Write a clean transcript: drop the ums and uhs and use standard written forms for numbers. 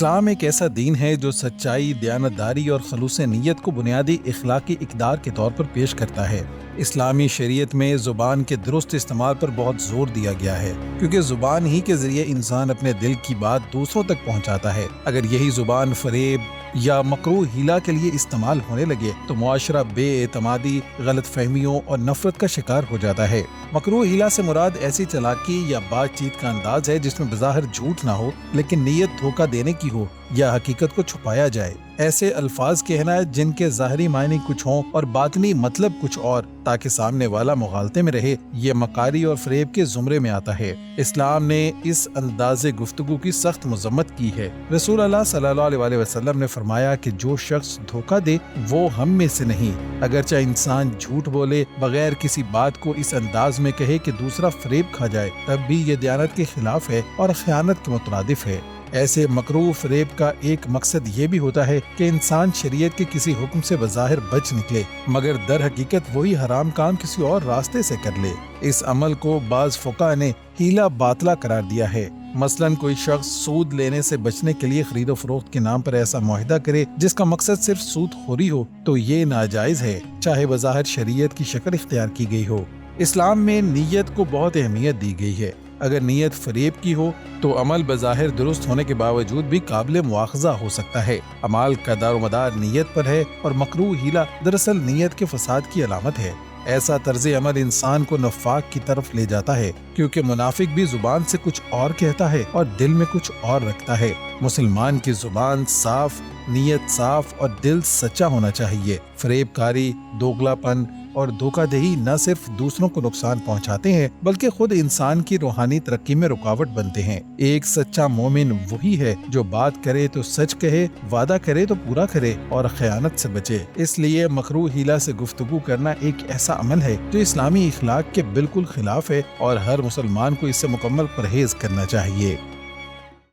اسلام ایک ایسا دین ہے جو سچائی، دیانتداری اور خلوص نیت کو بنیادی اخلاقی اقدار کے طور پر پیش کرتا ہے۔ اسلامی شریعت میں زبان کے درست استعمال پر بہت زور دیا گیا ہے، کیونکہ زبان ہی کے ذریعے انسان اپنے دل کی بات دوسروں تک پہنچاتا ہے۔ اگر یہی زبان فریب یا مکروہ ہیلا کے لیے استعمال ہونے لگے تو معاشرہ بے اعتمادی، غلط فہمیوں اور نفرت کا شکار ہو جاتا ہے۔ مکروہ ہیلا سے مراد ایسی چالاکی یا بات چیت کا انداز ہے جس میں بظاہر جھوٹ نہ ہو لیکن نیت دھوکہ دینے کی ہو یا حقیقت کو چھپایا جائے۔ ایسے الفاظ کہنا جن کے ظاہری معنی کچھ ہوں اور باطنی مطلب کچھ اور، تاکہ سامنے والا مغالطے میں رہے، یہ مکاری اور فریب کے زمرے میں آتا ہے۔ اسلام نے اس انداز گفتگو کی سخت مذمت کی ہے۔ رسول اللہ صلی اللہ علیہ وسلم نے فرمایا کہ جو شخص دھوکہ دے وہ ہم میں سے نہیں۔ اگرچہ انسان جھوٹ بولے، بغیر کسی بات کو اس انداز میں کہے کہ دوسرا فریب کھا جائے، تب بھی یہ دیانت کے خلاف ہے اور خیانت کے مترادف ہے۔ ایسے مکروہ فریب کا ایک مقصد یہ بھی ہوتا ہے کہ انسان شریعت کے کسی حکم سے بظاہر بچ نکلے، مگر در حقیقت وہی حرام کام کسی اور راستے سے کر لے۔ اس عمل کو بعض فقہا نے ہیلا باطلہ قرار دیا ہے۔ مثلاً کوئی شخص سود لینے سے بچنے کے لیے خرید و فروخت کے نام پر ایسا معاہدہ کرے جس کا مقصد صرف سود خوری ہو، تو یہ ناجائز ہے، چاہے بظاہر شریعت کی شکل اختیار کی گئی ہو۔ اسلام میں نیت کو بہت اہمیت دی گئی ہے۔ اگر نیت فریب کی ہو تو عمل بظاہر درست ہونے کے باوجود بھی قابل مواخذہ ہو سکتا ہے۔ اعمال کا دار و مدار نیت پر ہے اور مکروہ ہیلا دراصل نیت کے فساد کی علامت ہے۔ ایسا طرز عمل انسان کو نفاق کی طرف لے جاتا ہے، کیونکہ منافق بھی زبان سے کچھ اور کہتا ہے اور دل میں کچھ اور رکھتا ہے۔ مسلمان کی زبان صاف، نیت صاف اور دل سچا ہونا چاہیے۔ فریب کاری، دوگلا پن اور دھوکہ دہی نہ صرف دوسروں کو نقصان پہنچاتے ہیں بلکہ خود انسان کی روحانی ترقی میں رکاوٹ بنتے ہیں۔ ایک سچا مومن وہی ہے جو بات کرے تو سچ کہے، وعدہ کرے تو پورا کرے اور خیانت سے بچے۔ اس لیے مکروہ ہیلا سے گفتگو کرنا ایک ایسا عمل ہے جو اسلامی اخلاق کے بالکل خلاف ہے اور ہر مسلمان کو اس سے مکمل پرہیز کرنا چاہیے۔